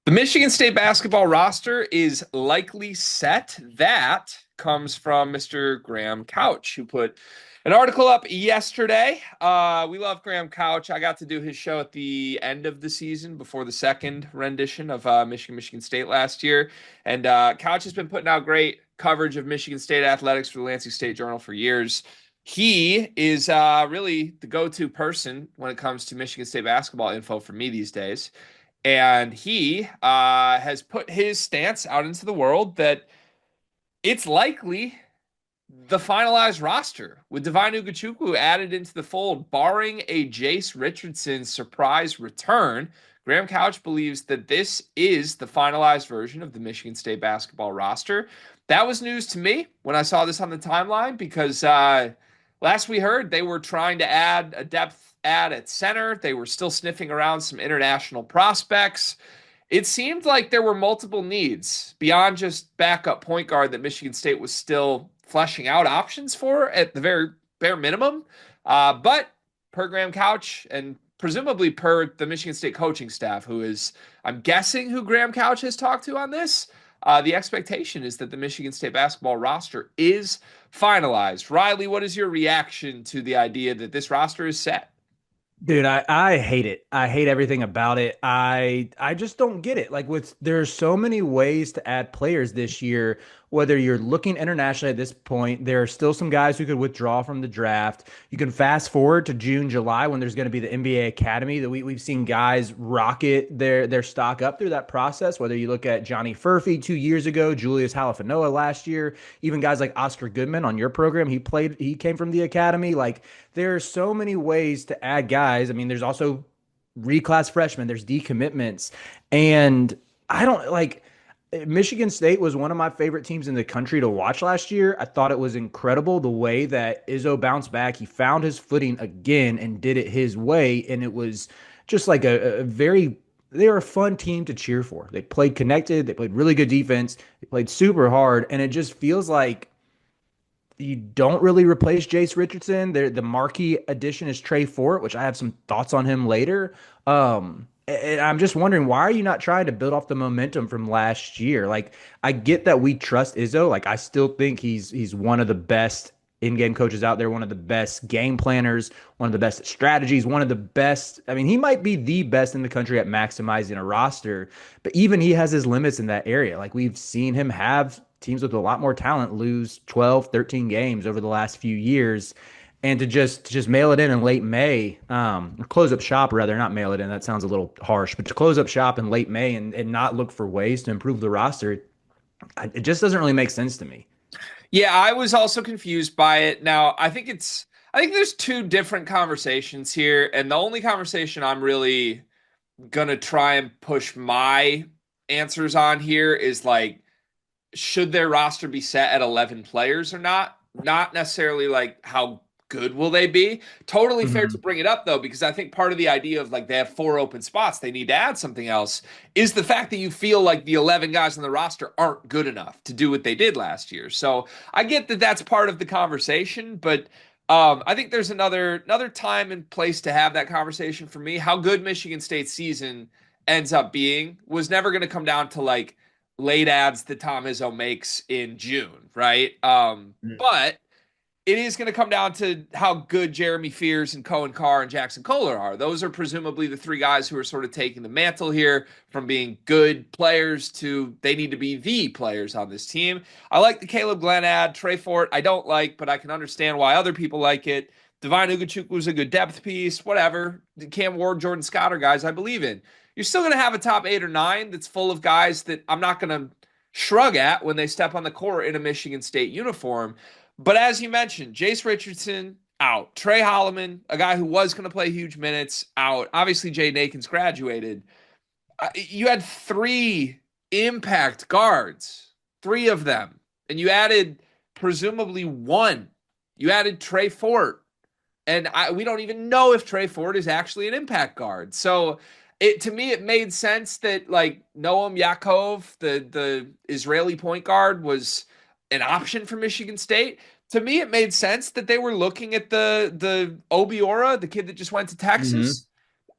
The Michigan State basketball roster is likely set. That comes from Mr. Graham Couch, who put an article up yesterday. We love Graham Couch. I got to do his show at the end of the season before the second rendition of Michigan State last year. And Couch has been putting out great coverage of Michigan State athletics for the Lansing State Journal for years. He is really the go-to person when it comes to Michigan State basketball info for me these days. And he has put his stance out into the world that it's likely the finalized roster with Divine Ugachukwu added into the fold, barring a Jace Richardson surprise return. Graham Couch believes that this is the finalized version of the Michigan State basketball roster. That was news to me when I saw this on the timeline because last we heard they were trying to add a depth add at center. They were still sniffing around some international prospects. It seemed like there were multiple needs beyond just backup point guard that Michigan State was still fleshing out options for at the very bare minimum. But per Graham Couch and presumably per the Michigan State coaching staff, who is, I'm guessing, who Graham Couch has talked to on this, the expectation is that the Michigan State basketball roster is finalized. Riley, what is your reaction to the idea that this roster is set? Dude, I hate it. I hate everything about it. I just don't get it. Like there's so many ways to add players this year. Whether you're looking internationally at this point, there are still some guys who could withdraw from the draft. You can fast forward to June, July when there's going to be the NBA Academy that we've seen guys rocket their stock up through that process. Whether you look at Johnny Furphy 2 years ago, Julius Halafanoa last year, even guys like Oscar Goodman on your program, he came from the academy. Like there are so many ways to add guys. I mean, there's also reclass freshmen, there's decommitments, and I don't like Michigan State was one of my favorite teams in the country to watch last year. I thought it was incredible the way that Izzo bounced back. He found his footing again and did it his way, and it was just like a very they were a fun team to cheer for. They played connected, they played really good defense, they played super hard, and it just feels like you don't really replace Jace Richardson. The marquee addition is Trey Fort, which I have some thoughts on him later. And I'm just wondering, why are you not trying to build off the momentum from last year? Like, I get that we trust Izzo. Like, I still think he's one of the best in-game coaches out there, one of the best game planners, one of the best strategies, one of the best. I mean, he might be the best in the country at maximizing a roster, but even he has his limits in that area. Like, we've seen him have teams with a lot more talent lose 12, 13 games over the last few years. And to just mail it in late May, or close up shop rather, not mail it in. That sounds a little harsh, but to close up shop in late May and not look for ways to improve the roster, it just doesn't really make sense to me. Yeah, I was also confused by it. Now, I think there's two different conversations here, and the only conversation I'm really gonna try and push my answers on here is like, should their roster be set at 11 players or not? Not necessarily like how good will they be. Totally fair to Mhm. bring it up though, because I think part of the idea of like they have four open spots, they need to add something else, is the fact that you feel like the 11 guys on the roster aren't good enough to do what they did last year. So I get that that's part of the conversation, but I think there's another time and place to have that conversation for me. How good Michigan State's season ends up being was never going to come down to like late ads that Tom Izzo makes in June, right? But it is going to come down to how good Jeremy Fears and Cohen Carr and Jackson Kohler are. Those are presumably the three guys who are sort of taking the mantle here from being good players to they need to be the players on this team. I like the Caleb Glenn ad. Trey Fort, I don't like, but I can understand why other people like it. Divine Ugachukwu was a good depth piece, whatever. Cam Ward, Jordan Scott are guys I believe in. You're still going to have a top 8 or 9 that's full of guys that I'm not going to shrug at when they step on the court in a Michigan State uniform. But as you mentioned, Jase Richardson out. Trey Holloman, a guy who was going to play huge minutes, out. Obviously, Jay Akins graduated. You had three impact guards, three of them, and you added presumably one. You added Trey Fort, and we don't even know if Trey Fort is actually an impact guard. So to me, it made sense that like Noam Yaakov, the Israeli point guard, was an option for Michigan State. To me, it made sense that they were looking at the Obiora, the kid that just went to Mhm. Texas.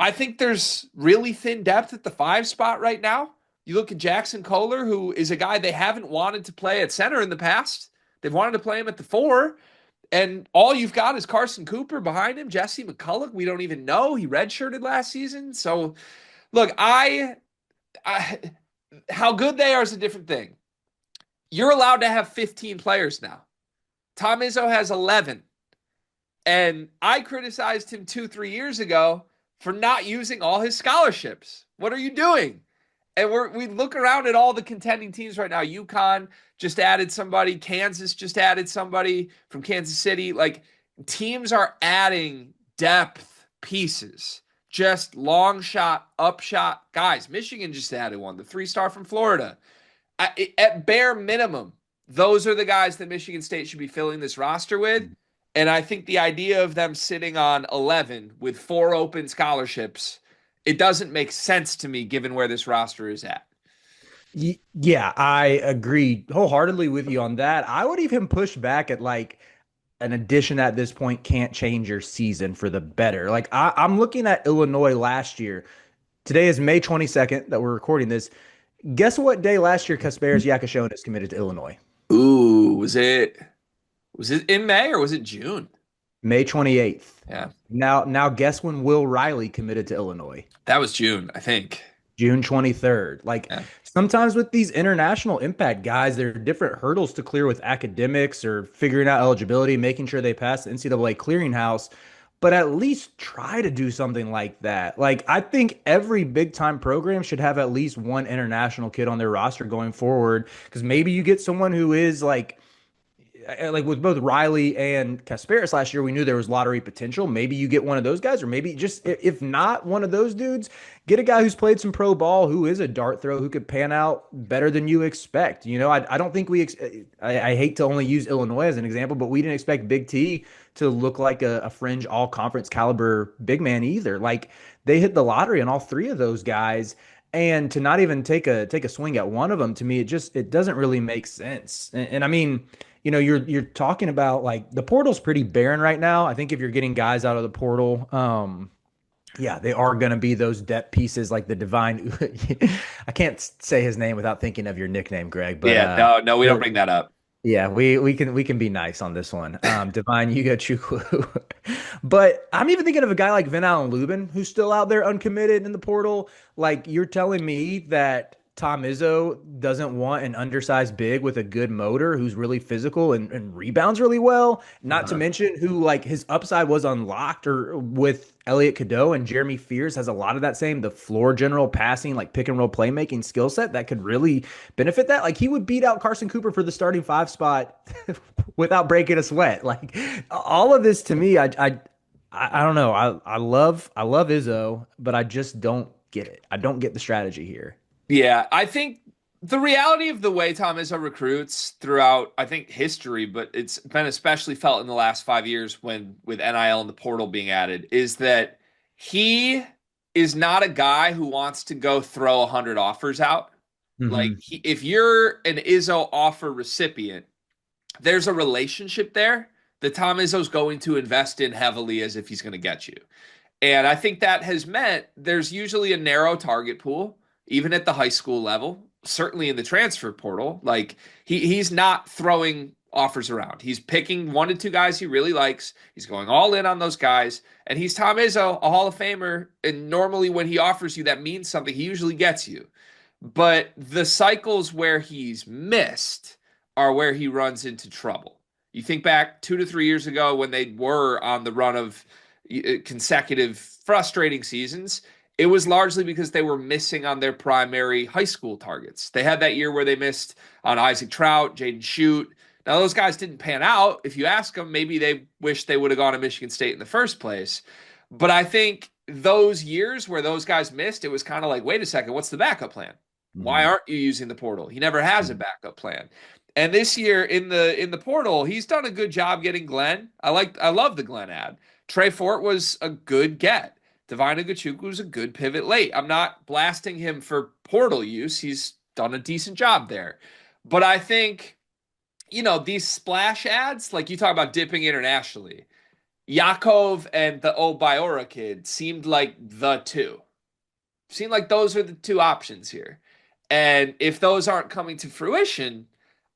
I think there's really thin depth at the 5 spot right now. You look at Jackson Kohler, who is a guy they haven't wanted to play at center in the past. They've wanted to play him at the 4. And all you've got is Carson Cooper behind him. Jesse McCulloch, we don't even know. He redshirted last season. So, look, I how good they are is a different thing. You're allowed to have 15 players now. Tom Izzo has 11. And I criticized him 2-3 years ago for not using all his scholarships. What are you doing? And we look around at all the contending teams right now. UConn just added somebody. Kansas just added somebody from Kansas City. Like, teams are adding depth pieces. Just long shot, up shot guys. Michigan just added one, the 3-star from Florida. At bare minimum, those are the guys that Michigan State should be filling this roster with. And I think the idea of them sitting on 11 with 4 open scholarships, it doesn't make sense to me given where this roster is at. Yeah, I agree wholeheartedly with you on that. I would even push back at like an addition at this point can't change your season for the better. Like I'm looking at Illinois last year. Today is May 22nd that we're recording this. Guess what day last year Kasparis Yakashonis committed to Illinois? Ooh, was it in May or was it June? May 28th. Yeah. Now guess when Will Riley committed to Illinois? That was June, I think. June 23rd. Like Yeah. sometimes with these international impact guys, there are different hurdles to clear with academics or figuring out eligibility, making sure they pass the NCAA clearinghouse, but at least try to do something like that. Like I think every big time program should have at least one international kid on their roster going forward because maybe you get someone who is like with both Riley and Kasparis last year, we knew there was lottery potential. Maybe you get one of those guys, or maybe just if not one of those dudes, get a guy who's played some pro ball, who is a dart throw, who could pan out better than you expect. You know, I don't think I hate to only use Illinois as an example, but we didn't expect Big T to look like a fringe all conference caliber big man either. Like they hit the lottery on all 3 of those guys. And to not even take a swing at one of them, to me, it doesn't really make sense. And I mean, you know, you're talking about like the portal's pretty barren right now. I think if you're getting guys out of the portal, yeah, they are going to be those depth pieces like the divine. I can't say his name without thinking of your nickname, Greg. But Yeah, no, we don't bring that up. yeah, we can be nice on this one. Divine Yuga Chukwu. But I'm even thinking of a guy like Vin Allen Lubin, who's still out there uncommitted in the portal. Like you're telling me that Tom Izzo doesn't want an undersized big with a good motor who's really physical and rebounds really well. Not to mention who like his upside was unlocked or with Elliot Cadeau and Jeremy Fears has a lot of that same the floor general passing like pick and roll playmaking skill set that could really benefit that. Like he would beat out Carson Cooper for the starting 5 spot without breaking a sweat. Like all of this to me, I don't know. I love Izzo, but I just don't get it. I don't get the strategy here. Yeah, I think the reality of the way Tom Izzo recruits throughout, I think, history, but it's been especially felt in the last 5 years when with NIL and the portal being added, is that he is not a guy who wants to go throw 100 offers out. Like, if you're an Izzo offer recipient, there's a relationship there that Tom Izzo's going to invest in heavily as if he's going to get you. And I think that has meant there's usually a narrow target pool even at the high school level, certainly in the transfer portal. Like he's not throwing offers around. He's picking 1 to 2 guys he really likes. He's going all in on those guys. And he's Tom Izzo, a Hall of Famer. And normally when he offers you, that means something. He usually gets you. But the cycles where he's missed are where he runs into trouble. You think back 2 to 3 years ago when they were on the run of consecutive frustrating seasons, it was largely because they were missing on their primary high school targets. They had that year where they missed on Isaac Trout, Jaden Schutt. Now, those guys didn't pan out. If you ask them, maybe they wish they would have gone to Michigan State in the first place. But I think those years where those guys missed, it was kind of like, wait a second, what's the backup plan? Why aren't you using the portal? He never has a backup plan. And this year in the portal, he's done a good job getting Glenn. I love the Glenn ad. Trey Fort was a good get. Divine Ugachukwu was a good pivot late. I'm not blasting him for portal use. He's done a decent job there. But I think, you know, these splash ads, like you talk about dipping internationally, Yakov and the Obiora kid seemed like the two. Seemed like those are the 2 options here. And if those aren't coming to fruition,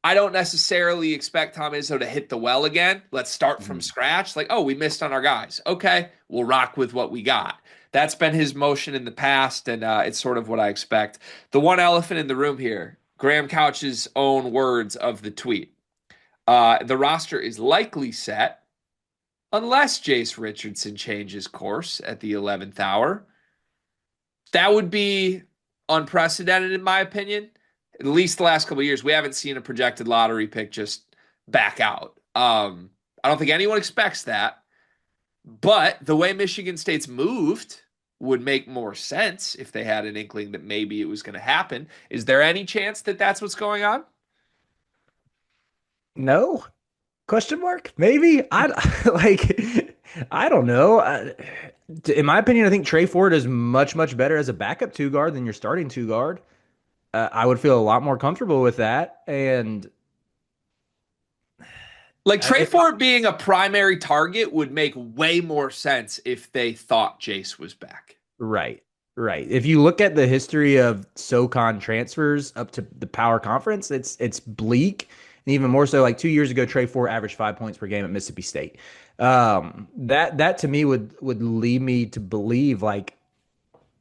I don't necessarily expect Tom Izzo to hit the well again. Let's start from Mhm. scratch. Like, oh, we missed on our guys. Okay, we'll rock with what we got. That's been his motion in the past, and it's sort of what I expect. The one elephant in the room here, Graham Couch's own words of the tweet. The roster is likely set unless Jace Richardson changes course at the 11th hour. That would be unprecedented, in my opinion. At least the last couple of years, we haven't seen a projected lottery pick just back out. I don't think anyone expects that. But the way Michigan State's moved would make more sense if they had an inkling that maybe it was going to happen. Is there any chance that that's what's going on? No? Question mark? Maybe. I like. I don't know. In my opinion, I think Trey Ford is much better as a backup two guard than your starting two guard. I would feel a lot more comfortable with that. And Like Trey if Ford being a primary target would make way more sense if they thought Jace was back. right, right. If you look at the history of SoCon transfers up to the Power Conference, it's bleak. And even more so, like 2 years ago, Trey Ford averaged 5 points per game at Mississippi State. That to me would lead me to believe like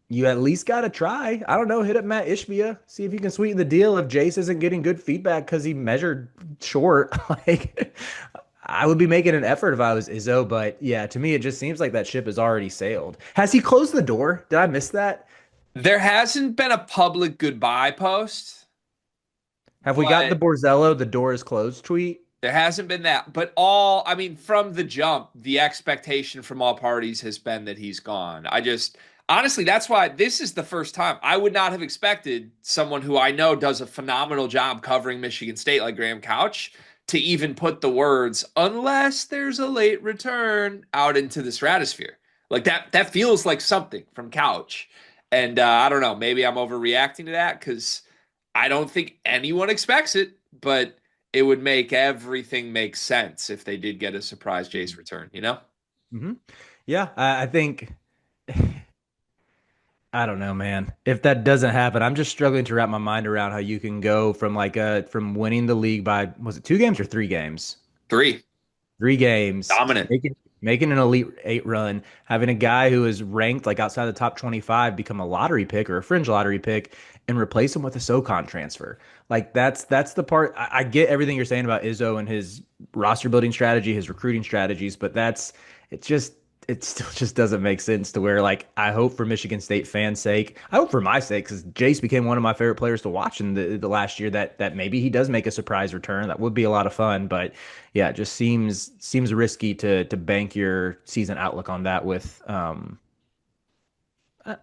you at least got to try. I don't know, hit up Matt Ishbia, see if you can sweeten the deal if Jace isn't getting good feedback because he measured short. Like, I would be making an effort if I was Izzo, but yeah, to me, it just seems like that ship has already sailed. Has he closed the door? Did I miss that? There hasn't been a public goodbye post, Have we gotten the but Borzello, the door is closed tweet? there hasn't been that. But I mean, from the jump, the expectation from all parties has been that he's gone. Honestly, that's why this is the first time I would not have expected someone who I know does a phenomenal job covering Michigan State like Graham Couch to even put the words, unless there's a late return, out into the stratosphere. Like that feels like something from Couch. And I don't know, maybe I'm overreacting to that because I don't think anyone expects it, but it would make everything make sense if they did get a surprise Jace return, you know? Hmm. Yeah, I think I don't know, man. If that doesn't happen, I'm just struggling to wrap my mind around how you can go from from winning the league by was it 2 games or 3 games? Three, 3 games, dominant. making an Elite Eight run, having a guy who is ranked like outside the top 25 become a lottery pick or a fringe lottery pick and replace him with a SoCon transfer. Like that's the part I get everything you're saying about Izzo and his roster building strategy, his recruiting strategies, but it still just doesn't make sense to where like I hope for Michigan State fans' sake, I hope for my sake, because Jace became one of my favorite players to watch in the last year that maybe he does make a surprise return. That would be a lot of fun. But yeah, it just seems risky to bank your season outlook on that with I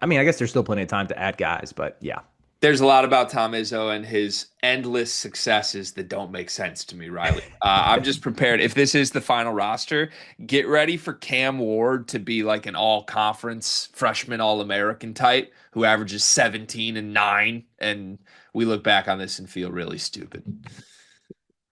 mean, I guess there's still plenty of time to add guys, but yeah. There's a lot about Tom Izzo and his endless successes that don't make sense to me, Riley. I'm just prepared. If this is the final roster, get ready for Cam Ward to be like an all conference freshman All American type who averages 17 and 9. And we look back on this and feel really stupid.